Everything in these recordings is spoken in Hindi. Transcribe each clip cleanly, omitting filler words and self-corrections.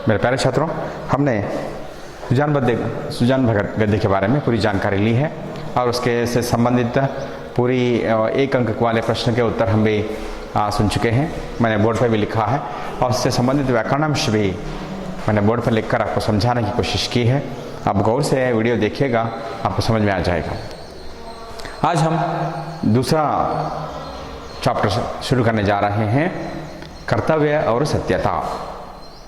मेरे प्यारे छात्रों, हमने सुजान भगत गद्य के बारे में पूरी जानकारी ली है और उसके से संबंधित पूरी 1 अंक वाले प्रश्न के उत्तर हम भी सुन चुके हैं। मैंने बोर्ड पर भी लिखा है और उससे संबंधित व्याकरणांश भी मैंने बोर्ड पर लिखकर आपको समझाने की कोशिश की है। आप गौर से वीडियो देखिएगा, आपको समझ में आ जाएगा। आज हम दूसरा चैप्टर शुरू करने जा रहे हैं, कर्तव्य और सत्यता।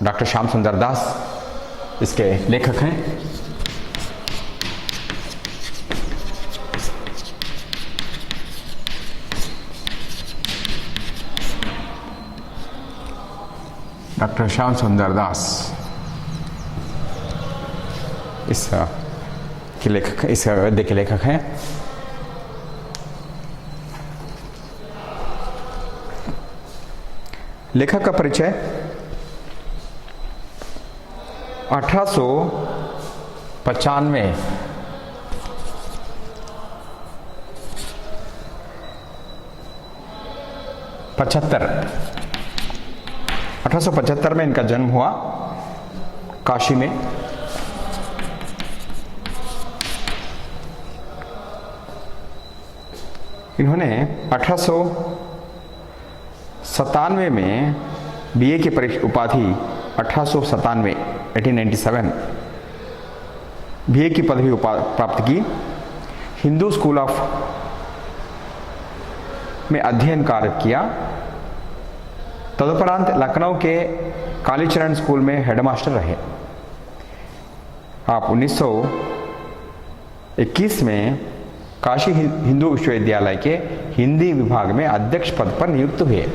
डॉक्टर श्याम सुंदर दास इसके लेखक हैं। डॉक्टर श्याम सुंदर दास इस गद्य के लेखक हैं। लेखक का परिचय 1895 1875 में इनका जन्म हुआ काशी में। इन्होंने 1897 में बीए की उपाधि 1897 बीए की पदवी प्राप्त की। हिंदू स्कूल ऑफ में अध्ययन कार्य किया। तदुपरांत लखनऊ के कालीचरण स्कूल में हेडमास्टर रहे। आप 1921 में काशी हिंदू विश्वविद्यालय के हिंदी विभाग में अध्यक्ष पद पर नियुक्त हुए।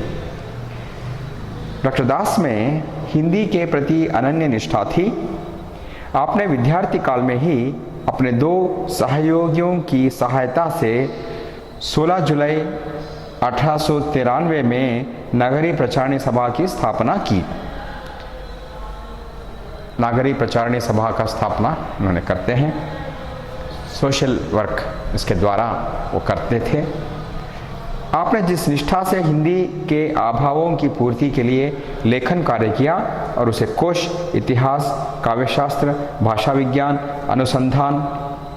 डॉक्टर दास में हिंदी के प्रति अनन्य निष्ठा थी। आपने विद्यार्थी काल में ही अपने 2 सहयोगियों की सहायता से 16 जुलाई 1893 में नागरी प्रचारणी सभा की स्थापना की। नागरी प्रचारणी सभा का स्थापना उन्होंने करते हैं। सोशल वर्क इसके द्वारा वो करते थे। आपने जिस निष्ठा से हिंदी के अभावों की पूर्ति के लिए लेखन कार्य किया और उसे कोश, इतिहास, काव्यशास्त्र, भाषा विज्ञान, अनुसंधान,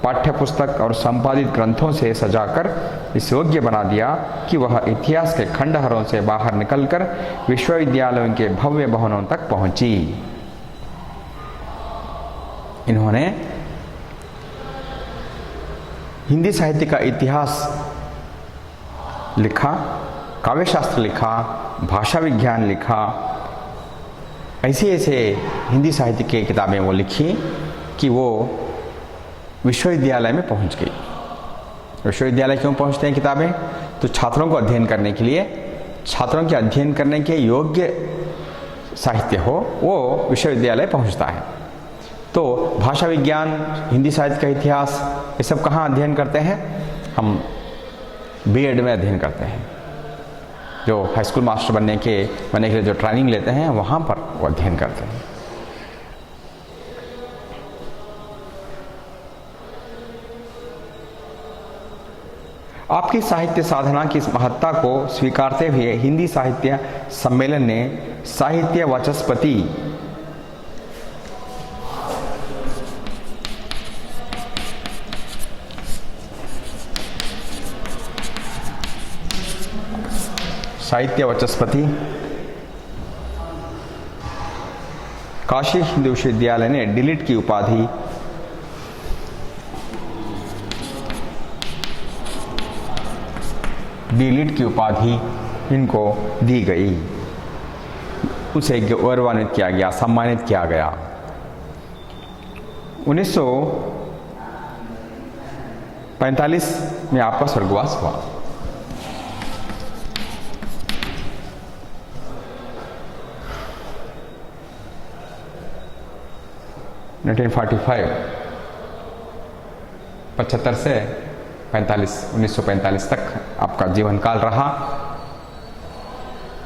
पाठ्यपुस्तक और संपादित ग्रंथों से सजाकर इस योग्य बना दिया कि वह इतिहास के खंडहरों से बाहर निकलकर विश्वविद्यालयों के भव्य भवनों तक पहुंची। इन्होंने हिंदी साहित्य का इतिहास लिखा, काव्यशास्त्र लिखा, भाषा विज्ञान लिखा। ऐसे हिंदी साहित्य की किताबें वो लिखी कि वो विश्वविद्यालय में पहुंच गई। विश्वविद्यालय क्यों पहुंचते हैं किताबें? तो छात्रों को अध्ययन करने के लिए, छात्रों के अध्ययन करने के योग्य साहित्य हो वो विश्वविद्यालय पहुंचता है। तो भाषा विज्ञान, हिंदी साहित्य का इतिहास, ये सब कहाँ अध्ययन करते हैं? हम बीएड में अध्ययन करते हैं। जो हाई स्कूल मास्टर बनने के लिए जो ट्रेनिंग लेते हैं वहाँ पर वो अध्ययन करते हैं। आपकी साहित्य साधना की महत्ता को स्वीकारते हुए हिंदी साहित्य सम्मेलन ने साहित्य वाचस्पति काशी हिंदू विश्वविद्यालय ने डिलीट की उपाधि इनको दी गई। उसे गौरवान्वित किया गया, सम्मानित किया गया। 1945 में आपका स्वर्गवास हुआ। पचहत्तर से 1945 तक आपका जीवन काल रहा।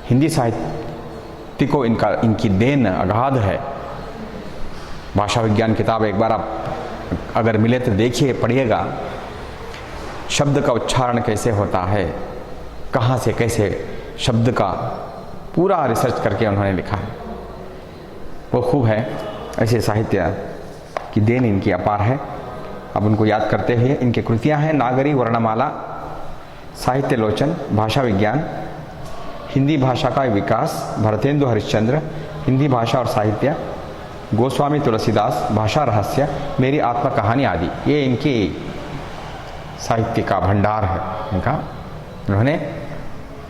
हिंदी साहित्य को इनकी देन अगाध है। भाषा विज्ञान किताब एक बार आप अगर मिले तो देखिए, पढ़िएगा। शब्द का उच्चारण कैसे होता है, कहाँ से कैसे शब्द का पूरा रिसर्च करके उन्होंने लिखा है। वो खूब है। ऐसे साहित्य की देन इनकी अपार है। अब उनको याद करते हुए इनकी कृतियां हैं नागरी वर्णमाला, साहित्य लोचन, भाषा विज्ञान, हिंदी भाषा का विकास, भरतेंदु हरिश्चंद्र, हिंदी भाषा और साहित्य, गोस्वामी तुलसीदास, भाषा रहस्य, मेरी आत्मा कहानी आदि। ये इनकी साहित्य का भंडार है इनका। उन्होंने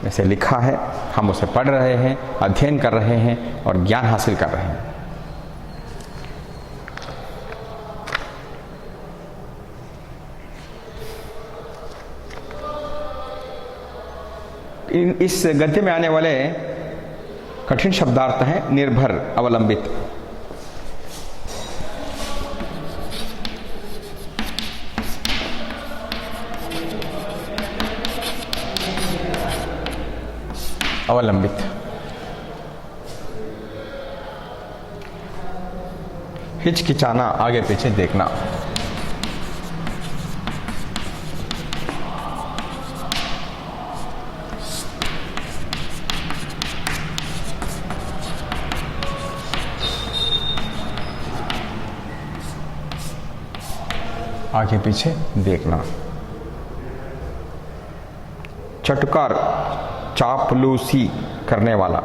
ऐसे लिखा है, हम उसे पढ़ रहे हैं, अध्ययन कर रहे हैं और ज्ञान हासिल कर रहे हैं। इस गद्य में आने वाले कठिन शब्दार्थ हैं निर्भर, अवलंबित। अवलंबित, हिचकिचाना, आगे पीछे देखना, आगे पीछे देखना। चटकार, चापलूसी करने वाला।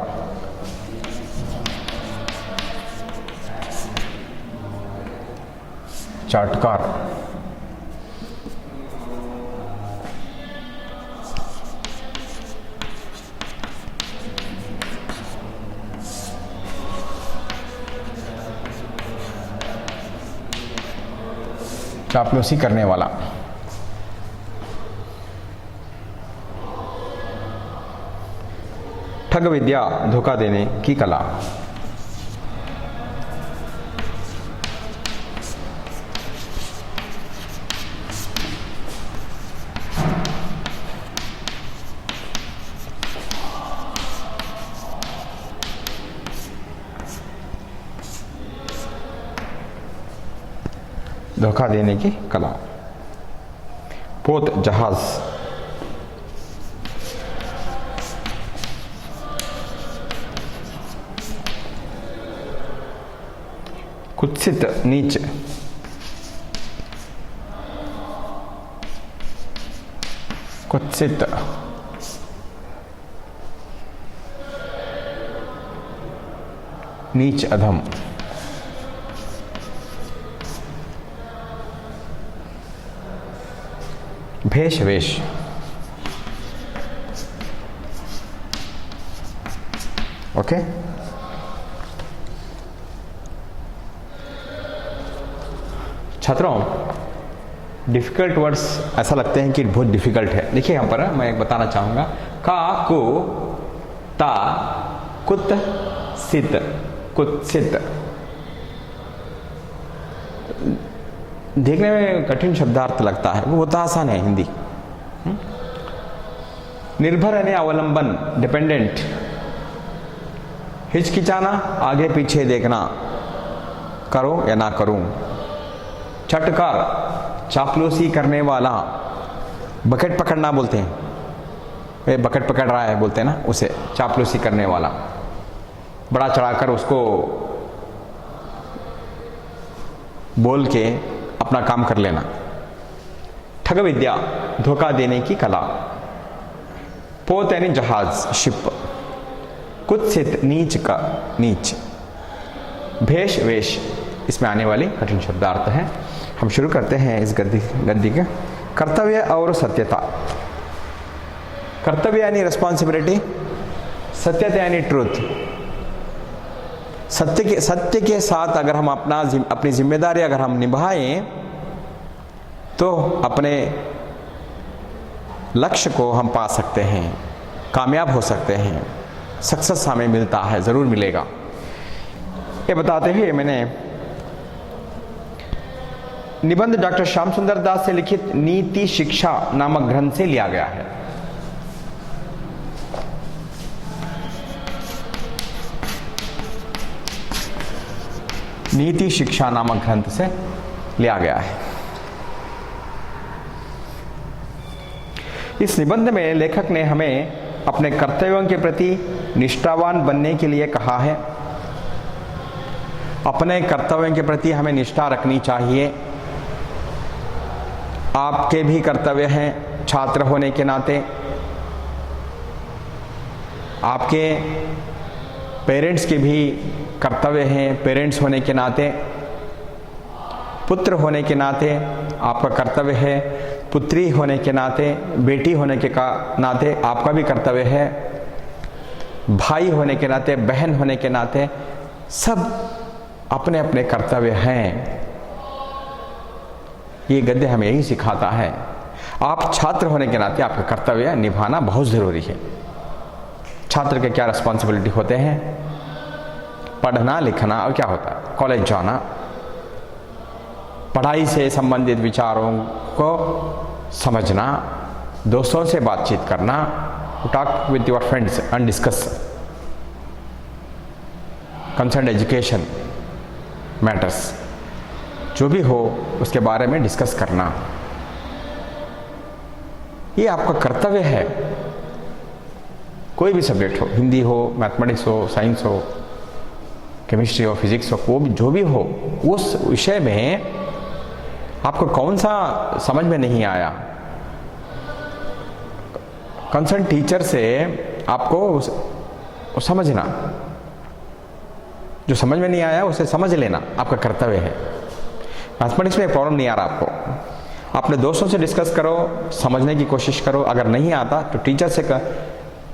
चाटकार, चापलूसी करने वाला। ठग विद्या, धोखा देने की कला। धोखा देने की कला। पोत, जहाज। कुत्सित, नीच। कुत्सित, नीच, अधम। भेष, वेश। ओके, छात्रों डिफिकल्ट वर्ड्स ऐसा लगते हैं कि बहुत डिफिकल्ट है। देखिए यहाँ पर मैं बताना चाहूंगा, का, को, ता, कुत, सित, कुत्सित। देखने में कठिन शब्दार्थ लगता है, वो बहुत आसान है हिंदी। निर्भर यानी अवलंबन, डिपेंडेंट। हिचकिचाना, आगे पीछे देखना, करो या ना करूं। चटकार, चापलूसी करने वाला। बकेट पकड़ना बोलते हैं, वे बकेट पकड़ रहा है बोलते हैं ना, उसे चापलूसी करने वाला। बड़ा चढ़ाकर उसको बोल के अपना काम कर लेना। ठग विद्या, धोखा देने की कला। पोत यानी जहाज, शिप। कुत्सित, नीच का, नीच। भेष, वेश, इसमें आने वाली कठिन शब्दार्थ हैं। हम शुरू करते हैं इस गद्य का। कर्तव्य और सत्यता। कर्तव्य यानी रिस्पॉन्सिबिलिटी, सत्यता यानी ट्रूथ। सत्य के साथ अगर हम अपनी जिम्मेदारी अगर हम निभाएं तो अपने लक्ष्य को हम पा सकते हैं, कामयाब हो सकते हैं, सक्सेस हमें मिलता है, ज़रूर मिलेगा। ये बताते हुए मैंने निबंध डॉक्टर श्याम सुंदर दास से लिखित नीति शिक्षा नामक ग्रंथ से लिया गया है। नीति शिक्षा नामक ग्रंथ से लिया गया है। इस निबंध में लेखक ने हमें अपने कर्तव्यों के प्रति निष्ठावान बनने के लिए कहा है। अपने कर्तव्यों के प्रति हमें निष्ठा रखनी चाहिए। आपके भी कर्तव्य हैं छात्र होने के नाते, आपके पेरेंट्स के भी कर्तव्य हैं पेरेंट्स होने के नाते, पुत्र होने के नाते आपका कर्तव्य है, पुत्री होने के नाते, बेटी होने के नाते आपका भी कर्तव्य है, भाई होने के नाते, बहन होने के नाते सब अपने अपने कर्तव्य हैं। ये गद्य हमें यही सिखाता है। आप छात्र होने के नाते आपका कर्तव्य निभाना बहुत ज़रूरी है। छात्र के क्या रिस्पॉन्सिबिलिटी होते हैं? पढ़ना लिखना और क्या होता है, कॉलेज जाना, पढ़ाई से संबंधित विचारों को समझना, दोस्तों से बातचीत करना, talk with your friends and discuss concern education matters, जो भी हो उसके बारे में डिस्कस करना, ये आपका कर्तव्य है। कोई भी सब्जेक्ट हो, हिंदी हो, मैथमेटिक्स हो, साइंस हो, केमिस्ट्री हो, फिजिक्स हो, वो भी जो भी हो, उस विषय में आपको कौन सा समझ में नहीं आया, कंसर्न टीचर से आपको समझना, जो समझ में नहीं आया उसे समझ लेना आपका कर्तव्य है। मैथमेटिक्स में प्रॉब्लम नहीं आ रहा आपको, अपने दोस्तों से डिस्कस करो, समझने की कोशिश करो, अगर नहीं आता तो टीचर से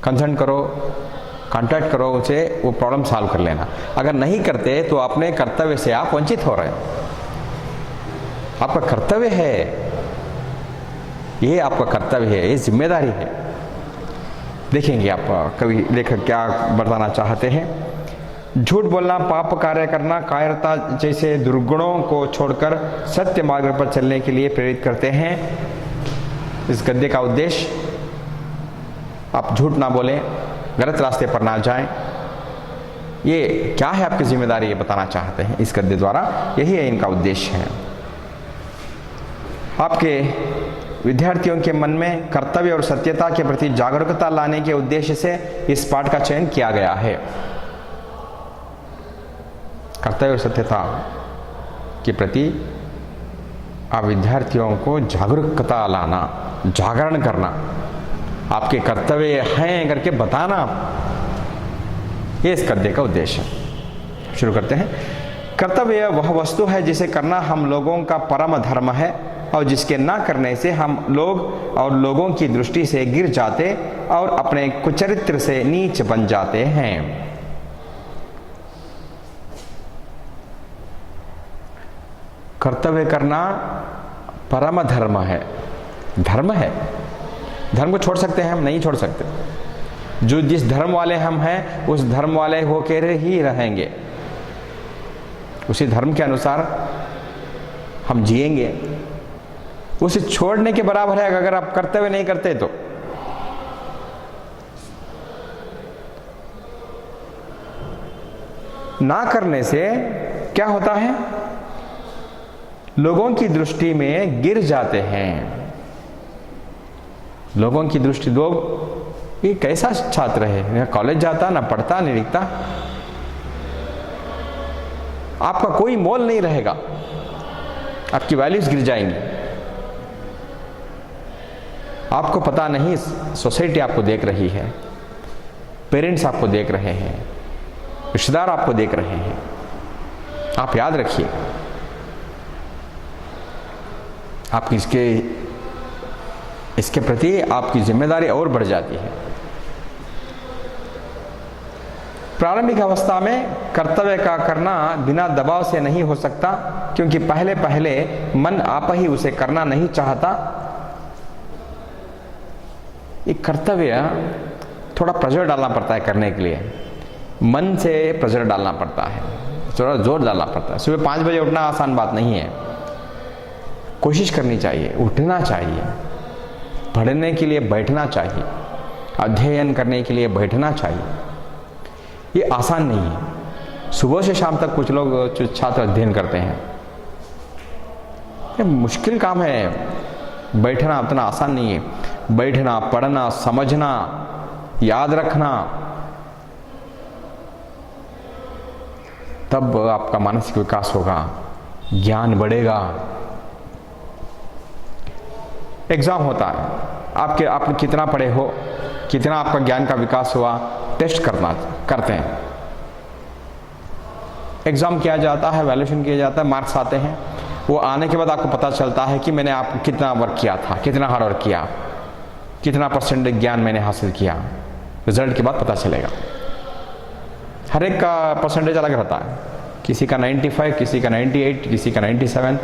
कंसर्न करो, कांटेक्ट करो उसे, वो प्रॉब्लम सॉल्व कर लेना। अगर नहीं करते तो अपने कर्तव्य से आप वंचित हो रहे हैं। आपका कर्तव्य है, ये आपका कर्तव्य है, ये जिम्मेदारी है। देखेंगे आप कवि लेखक क्या बताना चाहते हैं। झूठ बोलना, पाप कार्य करना, कायरता जैसे दुर्गुणों को छोड़कर सत्य मार्ग पर चलने के लिए प्रेरित करते हैं। इस गद्य का उद्देश्य, आप झूठ ना बोलें, गलत रास्ते पर ना जाएं, ये क्या है आपकी जिम्मेदारी, ये बताना चाहते हैं इस गद्य द्वारा। यही है इनका उद्देश्य है। आपके विद्यार्थियों के मन में कर्तव्य और सत्यता के प्रति जागरूकता लाने के उद्देश्य से इस पाठ का चयन किया गया है। कर्तव्य और सत्यता के प्रति आप विद्यार्थियों को जागरूकता लाना, जागरण करना, आपके कर्तव्य हैं करके बताना, ये इस गद्य का उद्देश्य है। शुरू करते हैं। कर्तव्य वह वस्तु है जिसे करना हम लोगों का परम धर्म है और जिसके ना करने से हम लोग और लोगों की दृष्टि से गिर जाते और अपने कुचरित्र से नीच बन जाते हैं। कर्तव्य करना परम धर्म है, धर्म है। धर्म को छोड़ सकते हैं हम? नहीं छोड़ सकते। जो जिस धर्म वाले हम हैं उस धर्म वाले होकर ही रहेंगे, उसी धर्म के अनुसार हम जिएंगे। उसे छोड़ने के बराबर है अगर आप कर्तव्य नहीं करते तो। ना करने से क्या होता है? लोगों की दृष्टि में गिर जाते हैं। लोगों की दृष्टि, लोग ये कैसा छात्र है, कॉलेज जाता, ना पढ़ता, नहीं लिखता, आपका कोई मोल नहीं रहेगा, आपकी वैल्यूज गिर जाएंगी। आपको पता नहीं सोसाइटी आपको देख रही है, पेरेंट्स आपको देख रहे हैं, रिश्तेदार आपको देख रहे हैं। आप याद रखिए, आपकी इसके प्रति आपकी जिम्मेदारी और बढ़ जाती है। प्रारंभिक अवस्था में कर्तव्य का करना बिना दबाव से नहीं हो सकता, क्योंकि पहले पहले मन आप ही उसे करना नहीं चाहता। ये कर्तव्य थोड़ा प्रेशर डालना पड़ता है करने के लिए, मन से प्रेशर डालना पड़ता है, थोड़ा जोर डालना पड़ता है। सुबह 5 बजे उठना आसान बात नहीं है, कोशिश करनी चाहिए, उठना चाहिए, पढ़ने के लिए बैठना चाहिए, अध्ययन करने के लिए बैठना चाहिए। ये आसान नहीं है। सुबह से शाम तक कुछ लोग छात्र अध्ययन करते हैं, ये मुश्किल काम है। बैठना उतना आसान नहीं है। बैठना, पढ़ना, समझना, याद रखना, तब आपका मानसिक विकास होगा, ज्ञान बढ़ेगा। एग्ज़ाम होता है, आपने कितना पढ़े हो, कितना आपका ज्ञान का विकास हुआ, टेस्ट करते हैं। एग्ज़ाम किया जाता है, वैल्यूएशन किया जाता है, मार्क्स आते हैं। वो आने के बाद आपको पता चलता है कि मैंने आप कितना वर्क किया था, कितना हार्ड वर्क किया, कितना परसेंटेज ज्ञान मैंने हासिल किया। रिजल्ट के बाद पता चलेगा। हर एक का परसेंटेज अलग रहता है, किसी का 95, किसी का 98, किसी का 97,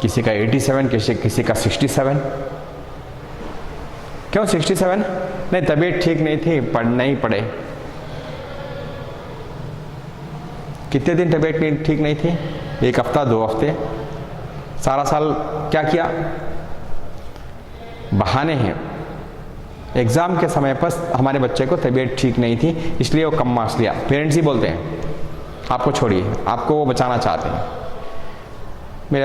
किसी का 87, किसी का 67। क्यों 67? नहीं, तबीयत ठीक नहीं थी, नहीं पढ़े। कितने दिन तबीयत ठीक नहीं थी? 1 हफ्ता, 2 हफ्ते। सारा साल क्या किया? बहाने हैं। एग्ज़ाम के समय पर हमारे बच्चे को तबीयत ठीक नहीं थी, इसलिए वो कम मार्क्स लिया। पेरेंट्स ही बोलते हैं, आपको छोड़िए, आपको वो बचाना चाहते हैं।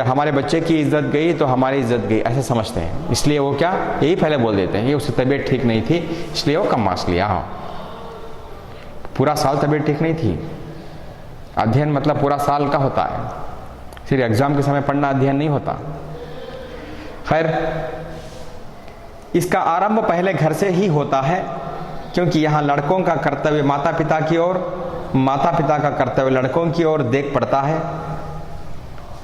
हमारे बच्चे की इज्जत गई तो हमारी इज्जत गई, ऐसे समझते हैं। इसलिए वो क्या, यही पहले बोल देते हैं कि उसकी तबीयत ठीक नहीं थी, इसलिए वो कम मार्क्स लिया। पूरा साल तबीयत ठीक नहीं थी। अध्ययन मतलब पूरा साल का होता है, सिर्फ एग्ज़ाम के समय पढ़ना अध्ययन नहीं होता। खैर, इसका आरंभ पहले घर से ही होता है, क्योंकि यहाँ लड़कों का कर्तव्य माता पिता की ओर, माता पिता का कर्तव्य लड़कों की ओर देख पड़ता है।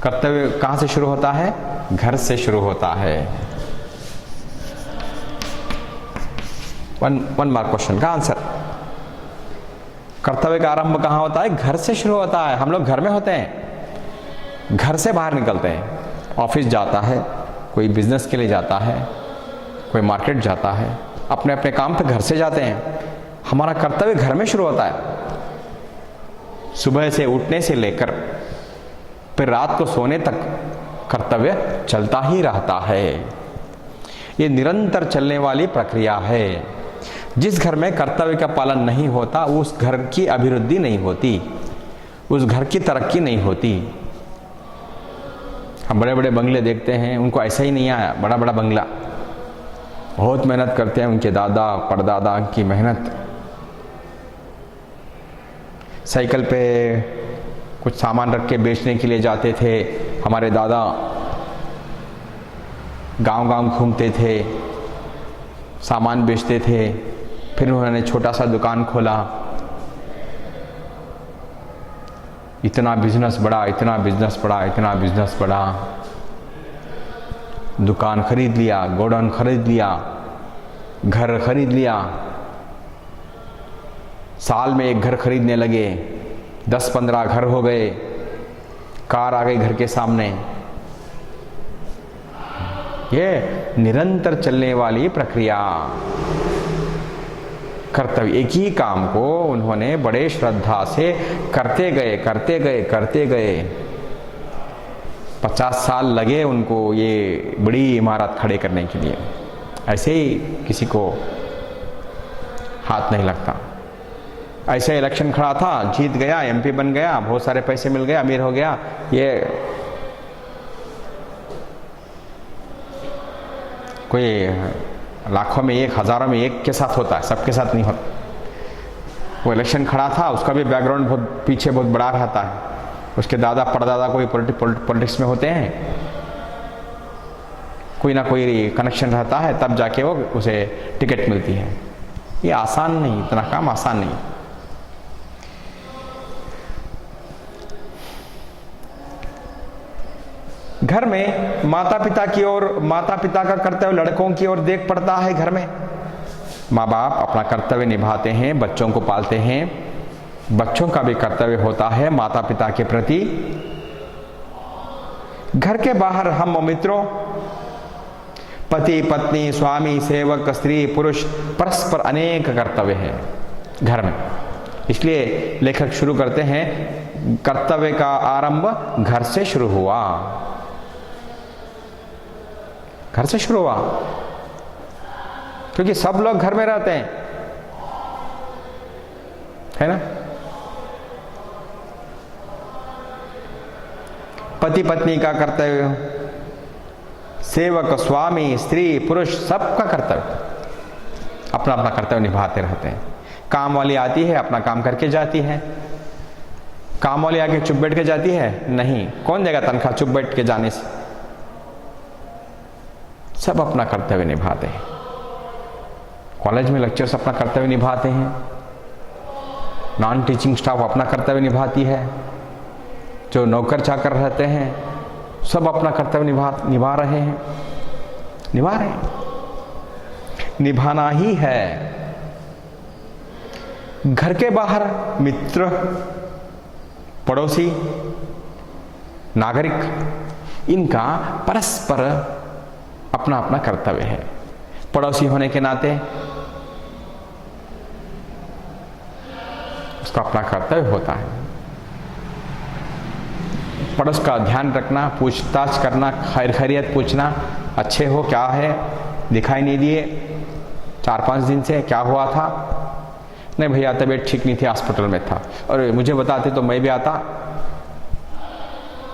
कर्तव्य कहाँ से शुरू होता है? घर से शुरू होता है। वन मार्क क्वेश्चन का आंसर। कर्तव्य का आरंभ कहाँ होता है? घर से शुरू होता है। हम लोग घर में होते हैं, घर से बाहर निकलते हैं। ऑफिस जाता है, कोई बिजनेस के लिए जाता है, कोई मार्केट जाता है, अपने अपने काम पे घर से जाते हैं। हमारा कर्तव्य घर में शुरू होता है। सुबह से उठने से लेकर फिर रात को सोने तक कर्तव्य चलता ही रहता है। ये निरंतर चलने वाली प्रक्रिया है। जिस घर में कर्तव्य का पालन नहीं होता, उस घर की अभिवृद्धि नहीं होती, उस घर की तरक्की नहीं होती। हम बड़े बड़े बंगले देखते हैं, उनको ऐसा ही नहीं आया बड़ा बड़ा बंगला। बहुत मेहनत करते हैं, उनके दादा परदादा की मेहनत। साइकिल पे कुछ सामान रख के बेचने के लिए जाते थे हमारे दादा, गांव-गांव घूमते थे, सामान बेचते थे। फिर उन्होंने छोटा सा दुकान खोला, इतना बिजनेस बढ़ा, इतना बिजनेस बढ़ा, इतना बिजनेस बढ़ा। दुकान खरीद लिया, गोडाउन खरीद लिया, घर खरीद लिया। साल में 1 घर खरीदने लगे, 10-15 घर हो गए, कार आ गई घर के सामने। ये निरंतर चलने वाली प्रक्रिया। कर्तव्य, एक ही काम को उन्होंने बड़े श्रद्धा से करते गए, करते गए, करते गए। 50 साल लगे उनको ये बड़ी इमारत खड़े करने के लिए। ऐसे ही किसी को हाथ नहीं लगता। ऐसे इलेक्शन खड़ा था, जीत गया, एमपी बन गया, बहुत सारे पैसे मिल गए, अमीर हो गया। ये कोई लाखों में एक, हजारों में एक के साथ होता है, सबके साथ नहीं होता। वो इलेक्शन खड़ा था, उसका भी बैकग्राउंड बहुत पीछे बहुत बड़ा रहता है। उसके दादा परदादा कोई पॉलिटिक्स में होते हैं, कोई ना कोई कनेक्शन रहता है, तब जाके वो उसे टिकट मिलती है। ये आसान नहीं, इतना काम आसान नहीं। घर में माता पिता की ओर, माता पिता का कर्तव्य लड़कों की ओर देख पड़ता है। घर में माँ बाप अपना कर्तव्य निभाते हैं, बच्चों को पालते हैं। बच्चों का भी कर्तव्य होता है माता पिता के प्रति। घर के बाहर हम मित्रों, पति पत्नी, स्वामी, सेवक, स्त्री, पुरुष, परस्पर अनेक कर्तव्य हैं घर में। इसलिए लेखक शुरू करते हैं, कर्तव्य का आरंभ घर से शुरू हुआ। घर से शुरू हुआ क्योंकि सब लोग घर में रहते हैं, है ना। पति पत्नी का कर्तव्य, सेवक, स्वामी, स्त्री, पुरुष, सबका कर्तव्य, अपना अपना कर्तव्य निभाते रहते हैं। काम वाली आती है, अपना काम करके जाती है, काम वाली आके चुप बैठ के जाती है? नहीं। कौन देगा तनख्वाह चुप बैठ के जाने से? सब अपना कर्तव्य निभाते हैं। कॉलेज में लेक्चर्स अपना कर्तव्य निभाते हैं, नॉन टीचिंग स्टाफ अपना कर्तव्य निभाती है, जो नौकर चाकर रहते हैं सब अपना कर्तव्य निभा रहे हैं, निभाना ही है। घर के बाहर मित्र, पड़ोसी, नागरिक, इनका परस्पर अपना अपना कर्तव्य है। पड़ोसी होने के नाते उसका अपना कर्तव्य होता है। पड़ोस का ध्यान रखना, पूछताछ करना, खैर खैरियत पूछना, अच्छे हो, क्या है, दिखाई नहीं दिए 4-5 दिन से, क्या हुआ था? नहीं भैया तबीयत ठीक नहीं थी, हॉस्पिटल में था। और मुझे बताते तो मैं भी आता।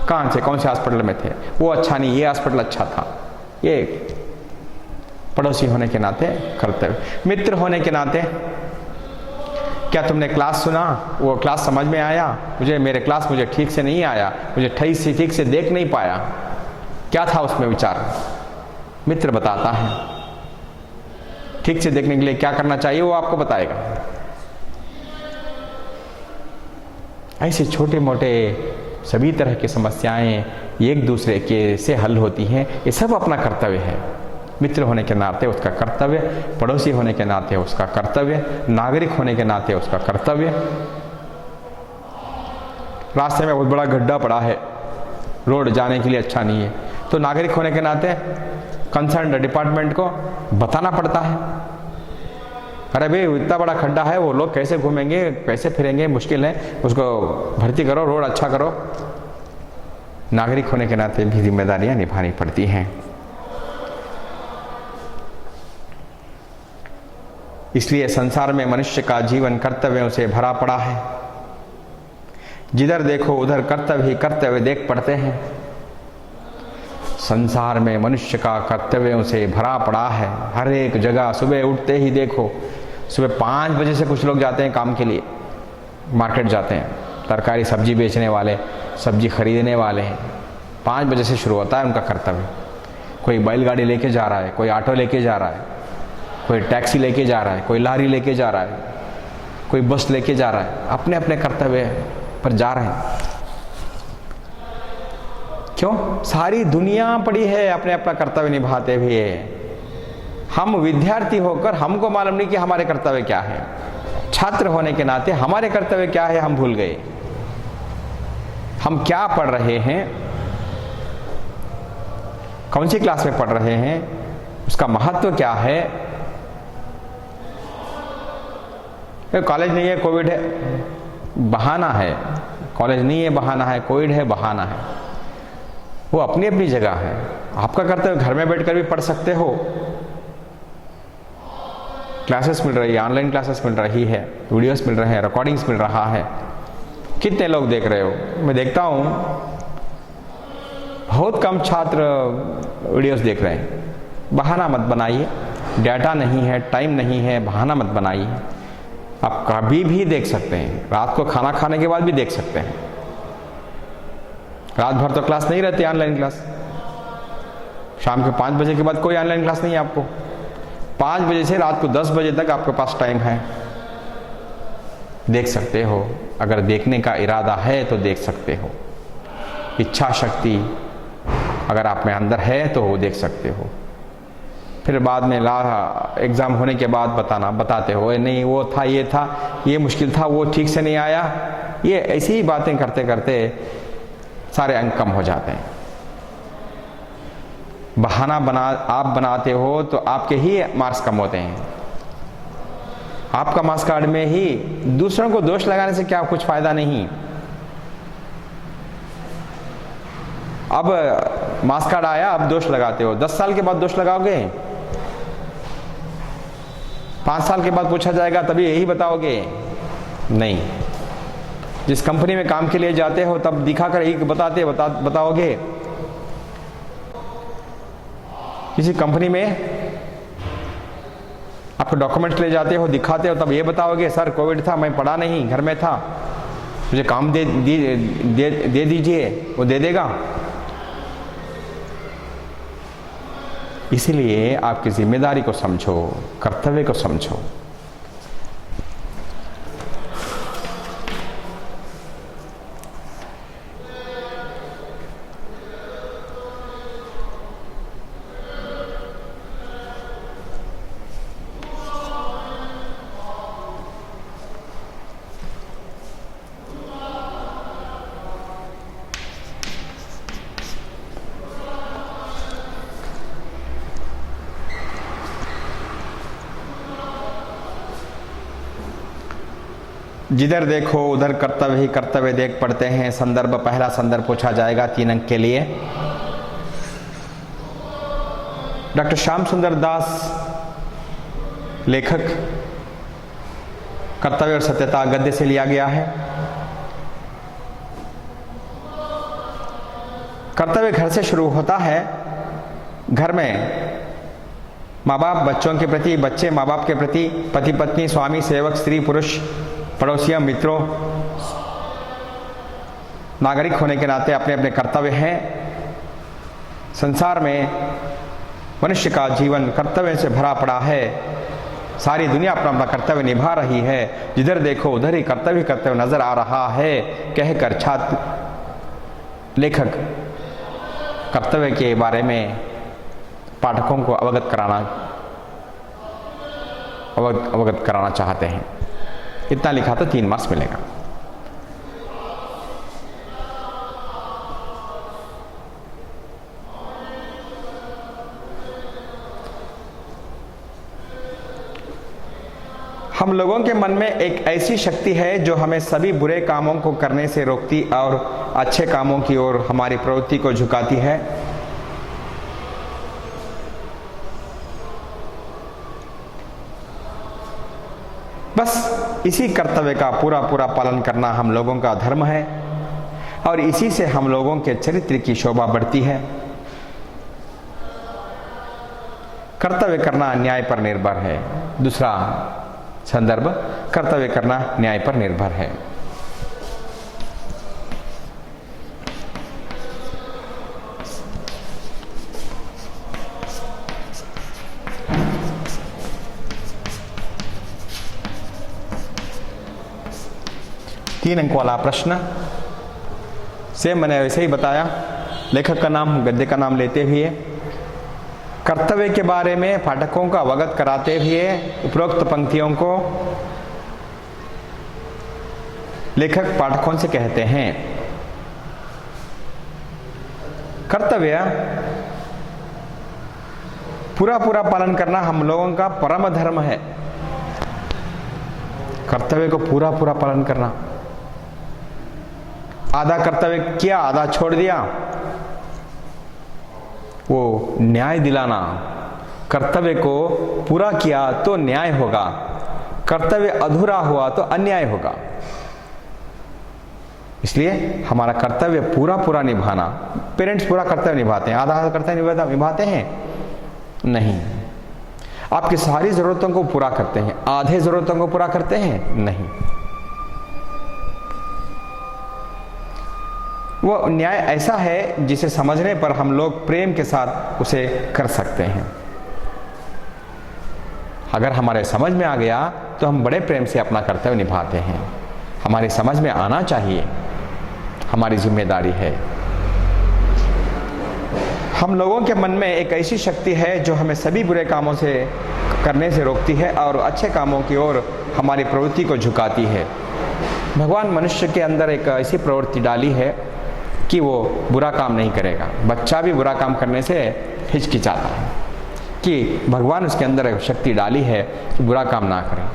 कहाँ से, कौन से हॉस्पिटल में थे? वो अच्छा नहीं, ये हॉस्पिटल अच्छा था। ये पड़ोसी होने के नाते कर्तव्य। मित्र होने के नाते, क्या तुमने क्लास सुना? वो क्लास समझ में आया? मेरे क्लास मुझे ठीक से नहीं आया, मुझे ठीक से देख नहीं पाया, क्या था उसमें विचार? मित्र बताता है। ठीक से देखने के लिए क्या करना चाहिए वो आपको बताएगा। ऐसे छोटे मोटे सभी तरह की समस्याएं एक दूसरे के से हल होती हैं। ये सब अपना कर्तव्य है। मित्र होने के नाते उसका कर्तव्य, पड़ोसी होने के नाते उसका कर्तव्य, नागरिक होने के नाते उसका कर्तव्य। रास्ते में बहुत बड़ा गड्ढा पड़ा है, रोड जाने के लिए अच्छा नहीं है, तो नागरिक होने के नाते कंसर्न डिपार्टमेंट को बताना पड़ता है। अरे भाई इतना बड़ा खड्डा है, वो लोग कैसे घूमेंगे, कैसे फिरेंगे, मुश्किल है, उसको भर्ती करो, रोड अच्छा करो। नागरिक होने के नाते भी जिम्मेदारियां निभानी पड़ती हैं। इसलिए संसार में मनुष्य का जीवन कर्तव्यों से भरा पड़ा है। जिधर देखो उधर कर्तव्य ही कर्तव्य देख पड़ते हैं। संसार में मनुष्य का कर्तव्यों से भरा पड़ा है। हर एक जगह सुबह उठते ही देखो, सुबह 5 बजे से कुछ लोग जाते हैं काम के लिए, मार्केट जाते हैं, तरकारी सब्जी बेचने वाले, सब्जी खरीदने वाले हैं। 5 बजे से शुरू होता है उनका कर्तव्य। कोई बैलगाड़ी लेके जा रहा है, कोई ऑटो लेके जा रहा है, कोई टैक्सी लेके जा रहा है, कोई लारी लेके जा रहा है, कोई बस लेके जा रहा है, अपने अपने कर्तव्य पर जा रहे हैं। क्यों? सारी दुनिया पड़ी है अपने अपना कर्तव्य निभाते हुए। हम विद्यार्थी होकर हमको मालूम नहीं कि हमारे कर्तव्य क्या है। छात्र होने के नाते हमारे कर्तव्य क्या है हम भूल गए। हम क्या पढ़ रहे हैं, कौन सी क्लास में पढ़ रहे हैं, उसका महत्व क्या है। कॉलेज नहीं है, कोविड है, बहाना है। कॉलेज नहीं है, बहाना है। कोविड है, बहाना है। वो अपनी अपनी जगह है। आपका कर्तव्य घर में बैठकर भी पढ़ सकते हो। क्लासेस मिल रही है, ऑनलाइन क्लासेस मिल रही है, वीडियोस मिल रहे हैं, रिकॉर्डिंग्स मिल रहा है। कितने लोग देख रहे हो? मैं देखता हूँ बहुत कम छात्र वीडियोस देख रहे हैं। बहाना मत बनाइए। डाटा नहीं है, टाइम नहीं है, बहाना मत बनाइए। आप कभी भी देख सकते हैं। रात को खाना खाने के बाद भी देख सकते हैं। रात भर तो क्लास नहीं रहती, ऑनलाइन क्लास। शाम के 5 बजे के बाद कोई ऑनलाइन क्लास नहीं है आपको। 5 बजे से रात को 10 बजे तक आपके पास टाइम है, देख सकते हो। अगर देखने का इरादा है तो देख सकते हो। इच्छा शक्ति अगर आप में अंदर है तो वो देख सकते हो। फिर बाद में एग्ज़ाम होने के बाद बताते हो नहीं वो था, ये था, ये मुश्किल था, वो ठीक से नहीं आया। ये ऐसी ही बातें करते करते सारे अंक कम हो जाते हैं। बहाना आप बनाते हो तो आपके ही मार्क्स कम होते हैं। आपका मार्क्स कार्ड में ही दूसरों को दोष लगाने से क्या कुछ फायदा नहीं। अब मार्क्स कार्ड आया, अब दोष लगाते हो। 10 साल के बाद दोष लगाओगे? 5 साल के बाद पूछा जाएगा तभी यही बताओगे? नहीं। जिस कंपनी में काम के लिए जाते हो तब दिखाकर यही बताओगे? किसी कंपनी में आपको डॉक्यूमेंट्स ले जाते हो, दिखाते हो, तब ये बताओगे सर कोविड था, मैं पढ़ा नहीं, घर में था? मुझे काम दे दीजिए, वो दे देगा। इसीलिए आपकी जिम्मेदारी को समझो, कर्तव्य को समझो। जिधर देखो उधर कर्तव्य ही कर्तव्य देख पड़ते हैं। संदर्भ, पहला संदर्भ पूछा जाएगा 3 अंक के लिए। डॉक्टर श्याम सुंदर दास लेखक, कर्तव्य और सत्यता गद्य से लिया गया है। कर्तव्य घर से शुरू होता है। घर में माँ बाप बच्चों के प्रति, बच्चे माँ बाप के प्रति, पति पत्नी, स्वामी सेवक, स्त्री पुरुष, पड़ोसियों, मित्रों, नागरिक होने के नाते अपने अपने कर्तव्य हैं। संसार में मनुष्य का जीवन कर्तव्य से भरा पड़ा है। सारी दुनिया अपना अपना कर्तव्य निभा रही है। जिधर देखो उधर ही कर्तव्य नजर आ रहा है, कहकर छात्र लेखक कर्तव्य के बारे में पाठकों को अवगत कराना चाहते हैं। इतना लिखा तो 3 मार्क्स मिलेगा। हम लोगों के मन में एक ऐसी शक्ति है जो हमें सभी बुरे कामों को करने से रोकती और अच्छे कामों की ओर हमारी प्रवृत्ति को झुकाती है। बस इसी कर्तव्य का पूरा पूरा पालन करना हम लोगों का धर्म है और इसी से हम लोगों के चरित्र की शोभा बढ़ती है। कर्तव्य करना न्याय पर निर्भर है। दूसरा संदर्भ, कर्तव्य करना न्याय पर निर्भर है। तीन अंक वाला प्रश्न सेम मैंने वैसे ही बताया। लेखक का नाम, गद्य का नाम लेते हुए कर्तव्य के बारे में पाठकों को अवगत कराते हुए उपरोक्त पंक्तियों को लेखक पाठकों से कहते हैं, कर्तव्य पूरा पूरा पालन करना हम लोगों का परम धर्म है। कर्तव्य को पूरा पूरा पालन करना। आधा कर्तव्य किया, आधा छोड़ दिया, वो न्याय दिलाना। कर्तव्य को पूरा किया तो न्याय होगा, कर्तव्य अधूरा हुआ तो अन्याय होगा। इसलिए हमारा कर्तव्य पूरा पूरा निभाना। पेरेंट्स पूरा कर्तव्य निभाते हैं, आधा आधा कर्तव्य निभाते हैं नहीं। आपकी सारी जरूरतों को पूरा करते हैं, आधे जरूरतों को पूरा करते हैं नहीं। वो न्याय ऐसा है जिसे समझने पर हम लोग प्रेम के साथ उसे कर सकते हैं। अगर हमारे समझ में आ गया तो हम बड़े प्रेम से अपना कर्तव्य निभाते हैं। हमारी समझ में आना चाहिए, हमारी जिम्मेदारी है। हम लोगों के मन में एक ऐसी शक्ति है जो हमें सभी बुरे कामों से करने से रोकती है और अच्छे कामों की ओर हमारी प्रवृत्ति को झुकाती है। भगवान मनुष्य के अंदर एक ऐसी प्रवृत्ति डाली है कि वो बुरा काम नहीं करेगा। बच्चा भी बुरा काम करने से हिचकिचाता है कि भगवान उसके अंदर एक शक्ति डाली है कि बुरा काम ना करें।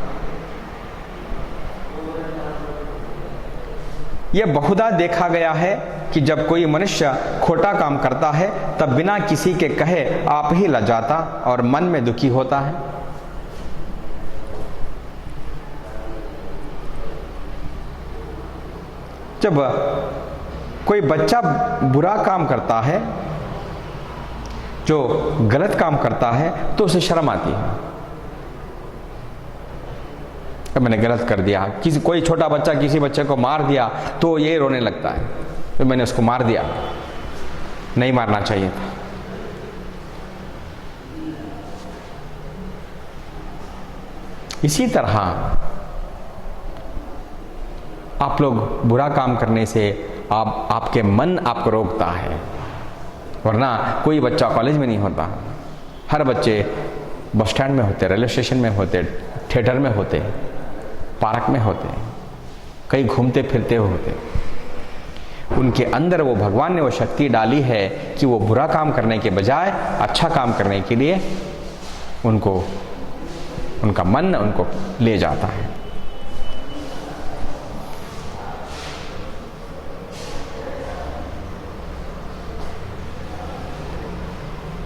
यह बहुधा देखा गया है कि जब कोई मनुष्य खोटा काम करता है तब बिना किसी के कहे आप ही लजाता और मन में दुखी होता है। जब कोई बच्चा बुरा काम करता है, जो गलत काम करता है, तो उसे शर्म आती है। कि मैंने गलत कर दिया। कोई छोटा बच्चा किसी बच्चे को मार दिया तो ये रोने लगता है, तो मैंने उसको मार दिया, नहीं मारना चाहिए था। इसी तरह आप लोग बुरा काम करने से आपके मन आपको रोकता है, वरना कोई बच्चा कॉलेज में नहीं होता। हर बच्चे बस स्टैंड में होते, रेलवे स्टेशन में होते, थिएटर में होते, पार्क में होते, कहीं घूमते फिरते होते। उनके अंदर वो भगवान ने वो शक्ति डाली है कि वो बुरा काम करने के बजाय अच्छा काम करने के लिए उनका मन उनको ले जाता है।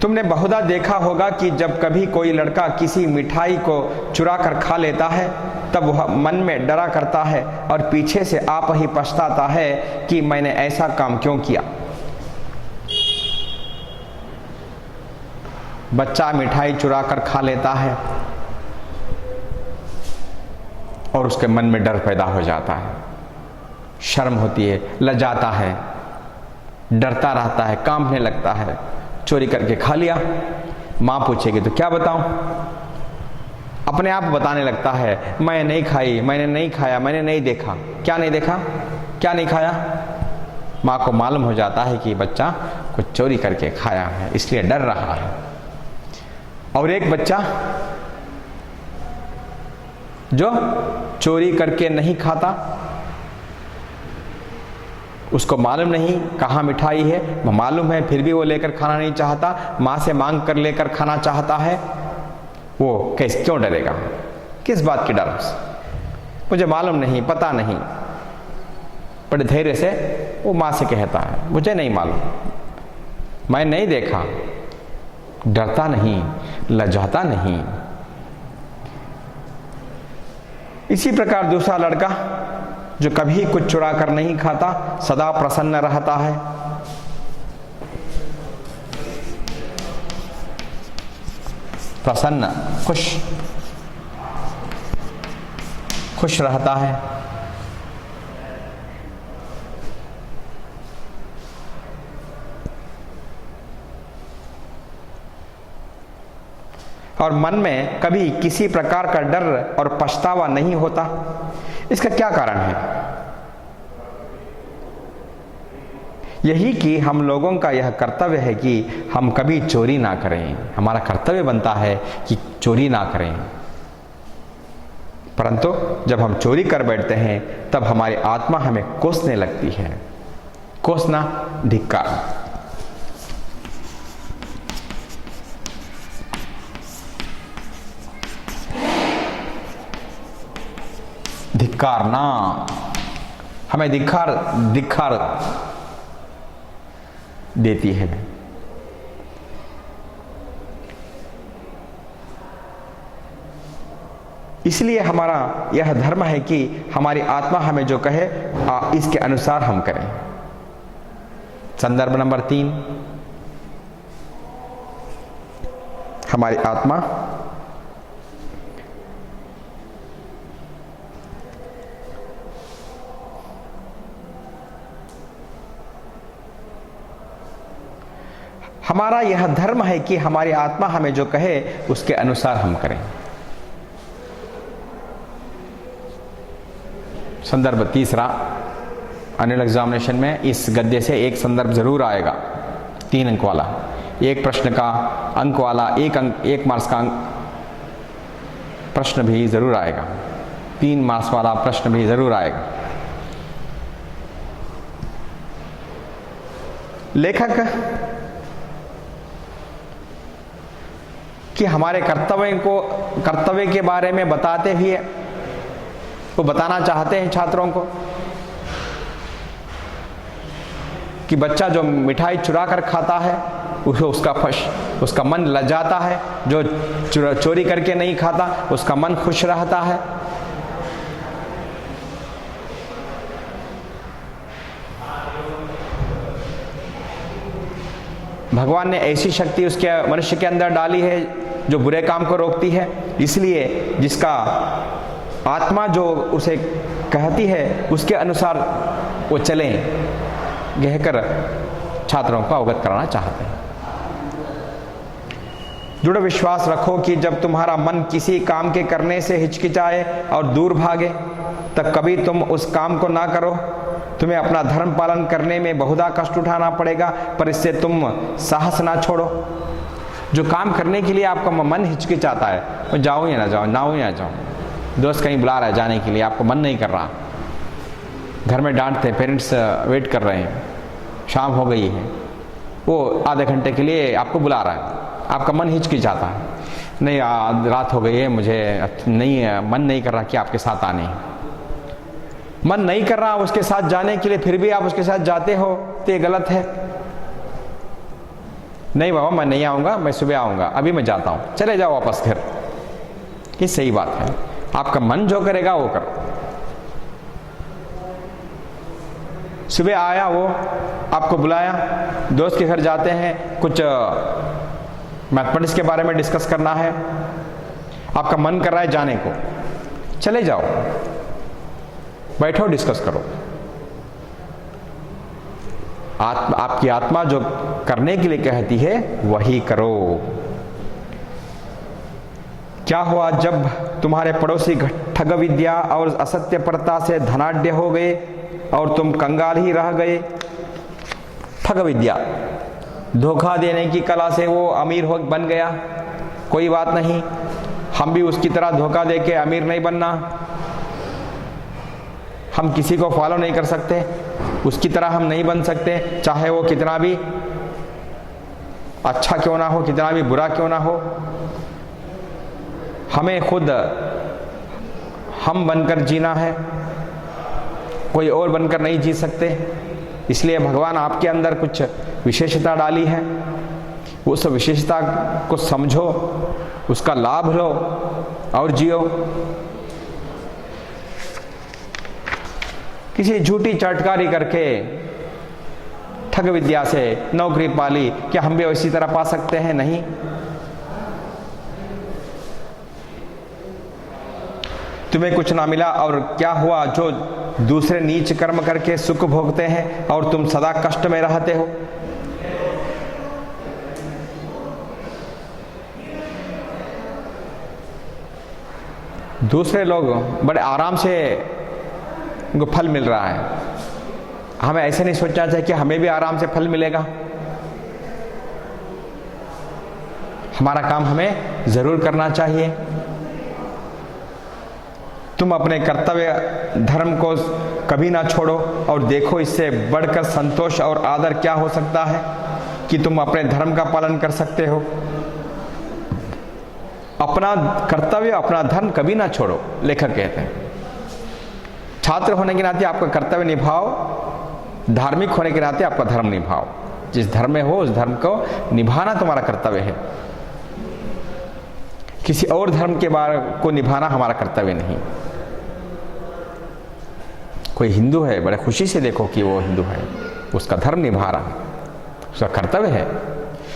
तुमने बहुधा देखा होगा कि जब कभी कोई लड़का किसी मिठाई को चुरा कर खा लेता है तब वह मन में डरा करता है और पीछे से आप ही पछताता है कि मैंने ऐसा काम क्यों किया। बच्चा मिठाई चुरा कर खा लेता है और उसके मन में डर पैदा हो जाता है, शर्म होती है, लजाता है, डरता रहता है, कांपने लगता है। चोरी करके खा लिया, माँ पूछेगी तो क्या बताऊं, अपने आप बताने लगता है मैं नहीं खाई, मैंने नहीं खाया, मैंने नहीं देखा। क्या नहीं देखा, क्या नहीं खाया? माँ को मालूम हो जाता है कि बच्चा कुछ चोरी करके खाया है, इसलिए डर रहा है। और एक बच्चा जो चोरी करके नहीं खाता, उसको मालूम नहीं कहाँ मिठाई है, मालूम है फिर भी वो लेकर खाना नहीं चाहता, माँ से मांग कर लेकर खाना चाहता है, वो कैसे क्यों डरेगा? किस बात की डर? मुझे मालूम नहीं, पता नहीं। बड़े धैर्य से वो माँ से कहता है मुझे नहीं मालूम, मैं नहीं देखा। डरता नहीं, लजाता नहीं। इसी प्रकार दूसरा लड़का जो कभी कुछ चुरा कर नहीं खाता, सदा प्रसन्न रहता है, प्रसन्न, खुश रहता है। और मन में कभी किसी प्रकार का डर और पछतावा नहीं होता। इसका क्या कारण है? यही कि हम लोगों का यह कर्तव्य है कि हम कभी चोरी ना करें। हमारा कर्तव्य बनता है कि चोरी ना करें, परंतु जब हम चोरी कर बैठते हैं तब हमारी आत्मा हमें कोसने लगती है। कोसना, धिक्कार। धिक्कारना, हमें धिक्कार देती है। इसलिए हमारा यह धर्म है कि हमारी आत्मा हमें जो कहे इसके अनुसार हम करें। संदर्भ नंबर 3, हमारी आत्मा हमारा यह धर्म है कि हमारी आत्मा हमें जो कहे उसके अनुसार हम करें। संदर्भ 3, एनुअल एग्जामिनेशन में इस गद्य से एक संदर्भ जरूर आएगा, 3 अंक वाला, एक प्रश्न का अंक वाला, एक मार्क्स का प्रश्न भी जरूर आएगा, 3 मार्क्स वाला प्रश्न भी जरूर आएगा। लेखक कि हमारे कर्तव्य के बारे में बताते हुए वो बताना चाहते हैं छात्रों को कि बच्चा जो मिठाई चुरा कर खाता है उसका मन लजाता है, जो चोरी करके नहीं खाता उसका मन खुश रहता है। भगवान ने ऐसी शक्ति उसके मनुष्य के अंदर डाली है जो बुरे काम को रोकती है। इसलिए जिसका आत्मा जो उसे कहती है उसके अनुसार वो चलें, कहकर छात्रों को अवगत कराना चाहते हैं। दृढ़ विश्वास रखो कि जब तुम्हारा मन किसी काम के करने से हिचकिचाए और दूर भागे, तब कभी तुम उस काम को ना करो। तुम्हें अपना धर्म पालन करने में बहुधा कष्ट उठाना पड़ेगा, पर इससे तुम साहस ना छोड़ो। जो काम करने के लिए आपका मन हिचकिचाता है, मैं जाऊँ या ना जाऊँ, ना हूँ या जाऊँ, दोस्त कहीं बुला रहा है जाने के लिए, आपको मन नहीं कर रहा, घर में डांटते, पेरेंट्स वेट कर रहे हैं, शाम हो गई है, वो आधे घंटे के लिए आपको बुला रहा है, आपका मन हिचकिचाता है, नहीं रात हो गई है, मुझे नहीं मन नहीं कर रहा कि आपके साथ आने, मन नहीं कर रहा उसके साथ जाने के लिए, फिर भी आप उसके साथ जाते हो, तो ये गलत है। नहीं बाबा मैं नहीं आऊँगा, मैं सुबह आऊँगा, अभी मैं जाता हूँ, चले जाओ वापस घर, ये सही बात है। आपका मन जो करेगा वो करो। सुबह आया वो, आपको बुलाया, दोस्त के घर जाते हैं, कुछ मैथमेटिक्स के बारे में डिस्कस करना है, आपका मन कर रहा है जाने को, चले जाओ, बैठो, डिस्कस करो। आपकी आत्मा जो करने के लिए कहती है वही करो। क्या हुआ जब तुम्हारे पड़ोसी ठग विद्या और असत्य परता से धनाढ्य हो गए और तुम कंगाल ही रह गए? ठग विद्या, धोखा देने की कला से वो अमीर हो बन गया, कोई बात नहीं, हम भी उसकी तरह धोखा दे के अमीर नहीं बनना। हम किसी को फॉलो नहीं कर सकते, उसकी तरह हम नहीं बन सकते, चाहे वो कितना भी अच्छा क्यों ना हो, कितना भी बुरा क्यों ना हो। हमें खुद हम बनकर जीना है, कोई और बनकर नहीं जी सकते। इसलिए भगवान आपके अंदर कुछ विशेषता डाली है, उस विशेषता को समझो, उसका लाभ लो और जियो। किसी झूठी चटकारी करके ठग विद्या से नौकरी पाली, क्या हम भी उसी तरह पा सकते हैं? नहीं। तुम्हें कुछ ना मिला और क्या हुआ? जो दूसरे नीच कर्म करके सुख भोगते हैं और तुम सदा कष्ट में रहते हो। दूसरे लोग बड़े आराम से उनको फल मिल रहा है, हमें ऐसे नहीं सोचना चाहिए कि हमें भी आराम से फल मिलेगा। हमारा काम हमें जरूर करना चाहिए। तुम अपने कर्तव्य धर्म को कभी ना छोड़ो और देखो इससे बढ़कर संतोष और आदर क्या हो सकता है कि तुम अपने धर्म का पालन कर सकते हो। अपना कर्तव्य, अपना धर्म कभी ना छोड़ो, लेखक कहते हैं। छात्र होने के नाते आपका कर्तव्य निभाओ, धार्मिक होने के नाते आपका धर्म निभाओ। जिस धर्म में हो उस धर्म को निभाना तुम्हारा कर्तव्य है। किसी और धर्म के बारे को निभाना हमारा कर्तव्य नहीं। कोई हिंदू है, बड़े खुशी से देखो कि वो हिंदू है, उसका धर्म निभा रहा है, उसका कर्तव्य है।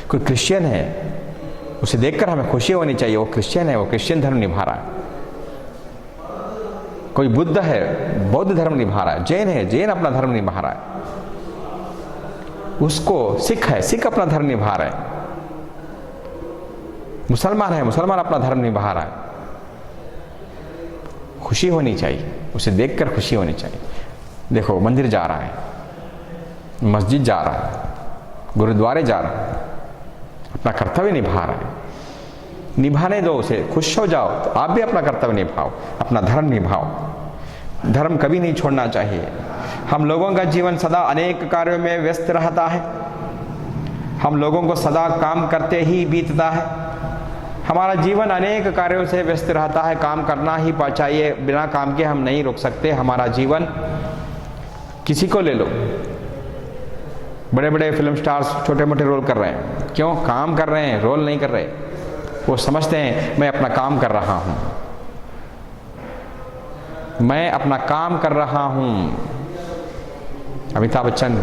कोई क्रिश्चियन है, उसे देखकर हमें खुशी होनी चाहिए, वो क्रिश्चियन है, वो क्रिश्चियन धर्म निभा रहा है। कोई बुद्ध है, बौद्ध धर्म निभा रहा है। जैन है, जैन अपना धर्म निभा रहा है। उसको सिख है, सिख अपना धर्म निभा रहा है। मुसलमान है, मुसलमान अपना धर्म निभा रहा है। खुशी होनी चाहिए, उसे देखकर खुशी होनी चाहिए। देखो मंदिर जा रहा है, मस्जिद जा रहा है, गुरुद्वारे जा रहा है, अपना कर्तव्य निभा रहा है। निभाने दो उसे, खुश हो जाओ। तो आप भी अपना कर्तव्य निभाओ, अपना धर्म निभाओ। धर्म कभी नहीं छोड़ना चाहिए। हम लोगों का जीवन सदा अनेक कार्यों में व्यस्त रहता है। हम लोगों को सदा काम करते ही बीतता है। हमारा जीवन अनेक कार्यों से व्यस्त रहता है, काम करना ही चाहिए, बिना काम के हम नहीं रुक सकते। हमारा जीवन, किसी को ले लो, बड़े बड़े फिल्म स्टार्स छोटे मोटे रोल कर रहे हैं, क्यों? काम कर रहे हैं, रोल नहीं कर रहे। वो समझते हैं मैं अपना काम कर रहा हूं, मैं अपना काम कर रहा हूं। अमिताभ बच्चन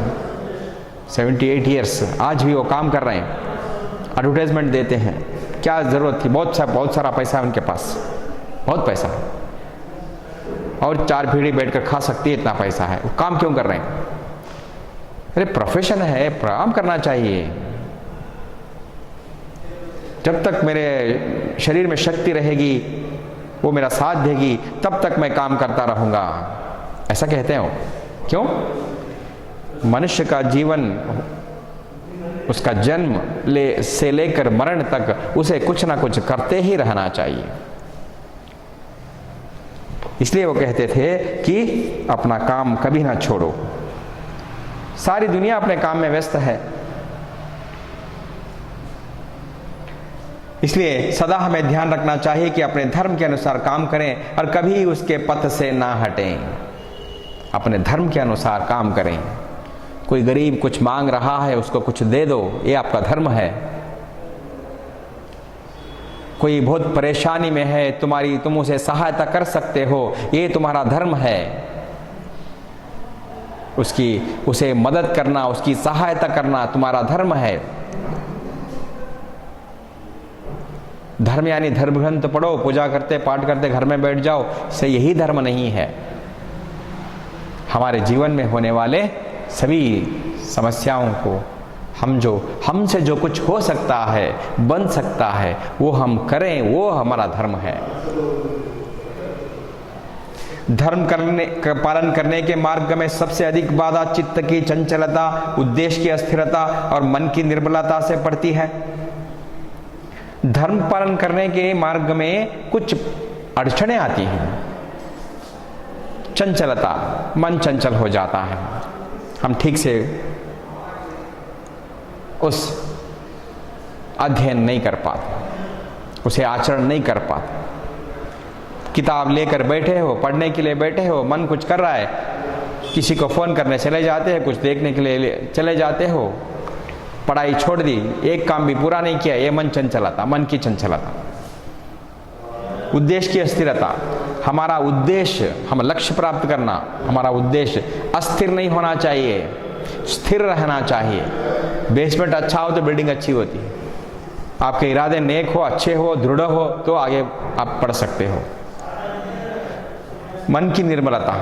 78 ईयर्स, आज भी वो काम कर रहे हैं, एडवर्टाइजमेंट देते हैं। क्या जरूरत थी? बहुत सारा पैसा है उनके पास, बहुत पैसा है। और 4 पीढ़ी बैठकर खा सकती है, इतना पैसा है, वो काम क्यों कर रहे हैं? अरे प्रोफेशन है, काम करना चाहिए। जब तक मेरे शरीर में शक्ति रहेगी, वो मेरा साथ देगी, तब तक मैं काम करता रहूंगा, ऐसा कहते हो। क्यों? मनुष्य का जीवन, उसका जन्म से लेकर मरण तक उसे कुछ ना कुछ करते ही रहना चाहिए। इसलिए वो कहते थे कि अपना काम कभी ना छोड़ो। सारी दुनिया अपने काम में व्यस्त है, इसलिए सदा हमें ध्यान रखना चाहिए कि अपने धर्म के अनुसार काम करें और कभी उसके पथ से ना हटें। अपने धर्म के अनुसार काम करें। कोई गरीब कुछ मांग रहा है, उसको कुछ दे दो, ये आपका धर्म है। कोई बहुत परेशानी में है, तुम उसे सहायता कर सकते हो, ये तुम्हारा धर्म है। उसे मदद करना, उसकी सहायता करना तुम्हारा धर्म है। धर्म यानी धर्म ग्रंथ पढ़ो, पूजा करते पाठ करते घर में बैठ जाओ, से यही धर्म नहीं है। हमारे जीवन में होने वाले सभी समस्याओं को हमसे जो कुछ हो सकता है, बन सकता है, वो हम करें, वो हमारा धर्म है। धर्म पालन करने के मार्ग में सबसे अधिक बाधा चित्त की चंचलता, उद्देश्य की अस्थिरता और मन की निर्बलता से पड़ती है। धर्म पालन करने के मार्ग में कुछ अड़चनें आती हैं। चंचलता, मन चंचल हो जाता है, हम ठीक से उस अध्ययन नहीं कर पाते, उसे आचरण नहीं कर पाते। किताब लेकर बैठे हो, पढ़ने के लिए बैठे हो, मन कुछ कर रहा है, किसी को फोन करने चले जाते हैं, कुछ देखने के लिए चले जाते हो, पढ़ाई छोड़ दी, एक काम भी पूरा नहीं किया, ये मन चंचलता, मन की चंचलता। उद्देश्य की अस्थिरता, हमारा उद्देश्य, हम लक्ष्य प्राप्त करना, हमारा उद्देश्य अस्थिर नहीं होना चाहिए, स्थिर रहना चाहिए। बेसमेंट अच्छा हो तो बिल्डिंग अच्छी होती है। आपके इरादे नेक हो, अच्छे हो, दृढ़ हो, तो आगे आप पढ़ सकते हो। मन की निर्मलता,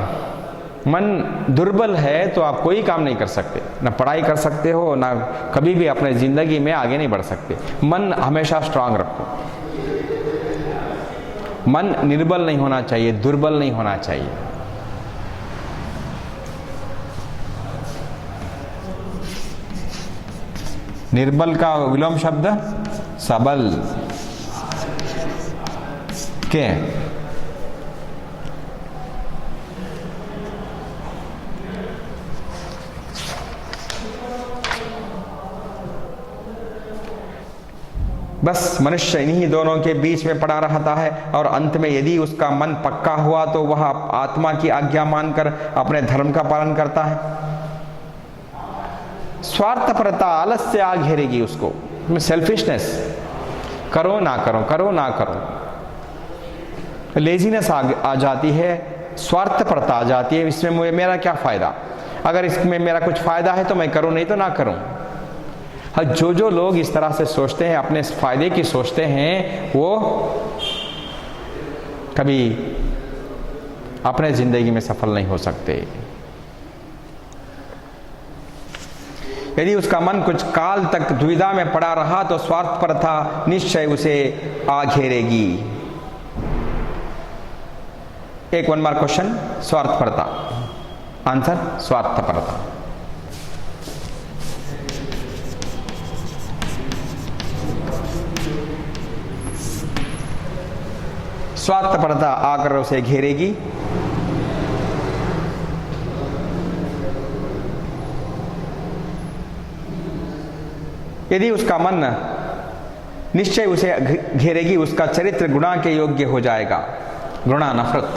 मन दुर्बल है तो आप कोई काम नहीं कर सकते, ना पढ़ाई कर सकते हो, ना कभी भी अपने जिंदगी में आगे नहीं बढ़ सकते। मन हमेशा स्ट्रांग रखो। मन निर्बल नहीं होना चाहिए, दुर्बल नहीं होना चाहिए। निर्बल का विलोम शब्द सबल के। बस मनुष्य इन्हीं दोनों के बीच में पड़ा रहता है और अंत में यदि उसका मन पक्का हुआ तो वह आत्मा की आज्ञा मानकर अपने धर्म का पालन करता है। स्वार्थपरता, आलस्य आ घेरेगी उसको, सेल्फिशनेस, करो ना करो, करो ना करो, लेजीनेस आ जाती है, स्वार्थपरता आ जाती है। इसमें मेरा क्या फायदा, अगर इसमें मेरा कुछ फायदा है तो मैं करूं, नहीं तो ना करूं। जो लोग इस तरह से सोचते हैं, अपने फायदे की सोचते हैं, वो कभी अपने जिंदगी में सफल नहीं हो सकते। यदि उसका मन कुछ काल तक दुविधा में पड़ा रहा तो स्वार्थपरता निश्चय उसे आ घेरेगी। एक वन मार्क क्वेश्चन, स्वार्थपरता, आंसर स्वार्थपरता। स्वार्थपरता आकर उसे घेरेगी। यदि उसका मन निश्चय उसे घेरेगी, उसका चरित्र गुणा के योग्य हो जाएगा। गुणा, नफरत।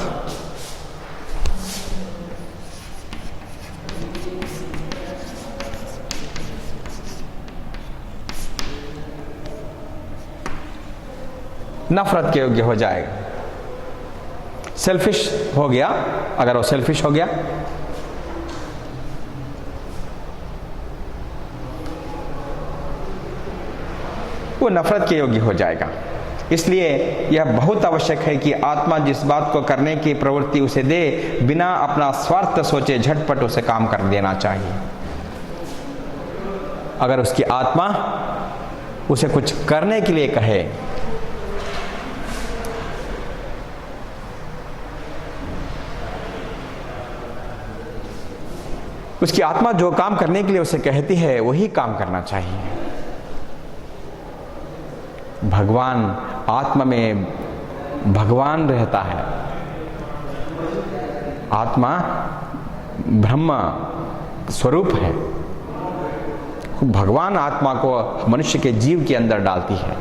नफरत के योग्य हो जाएगा। सेल्फिश हो गया, अगर वो सेल्फिश हो गया, वो नफरत के योग्य हो जाएगा। इसलिए यह बहुत आवश्यक है कि आत्मा जिस बात को करने की प्रवृत्ति उसे दे, बिना अपना स्वार्थ सोचे झटपट उसे काम कर देना चाहिए। अगर उसकी आत्मा उसे कुछ करने के लिए कहे, उसकी आत्मा जो काम करने के लिए उसे कहती है वही काम करना चाहिए। भगवान, आत्मा में भगवान रहता है। आत्मा ब्रह्म स्वरूप है। भगवान आत्मा को मनुष्य के जीव के अंदर डालती है।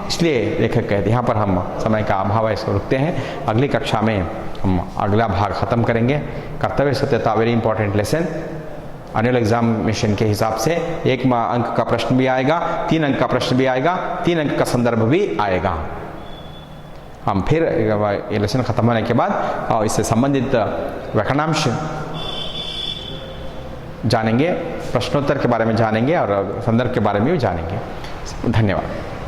इसलिए लेखक कहते हैं, यहाँ पर हम समय का अभाव है, इसको रुकते हैं। अगली कक्षा में हम अगला भाग खत्म करेंगे। कर्तव्य सत्यता very important lesson. Annual examination के हिसाब से 1 अंक का प्रश्न भी आएगा, 3 अंक का प्रश्न भी आएगा, 3 अंक का संदर्भ भी आएगा। हम फिर ये लेसन खत्म होने के बाद और इससे संबंधित व्याकरणांश जानेंगे, प्रश्नोत्तर के बारे में जानेंगे और संदर्भ के बारे में भी जानेंगे। धन्यवाद।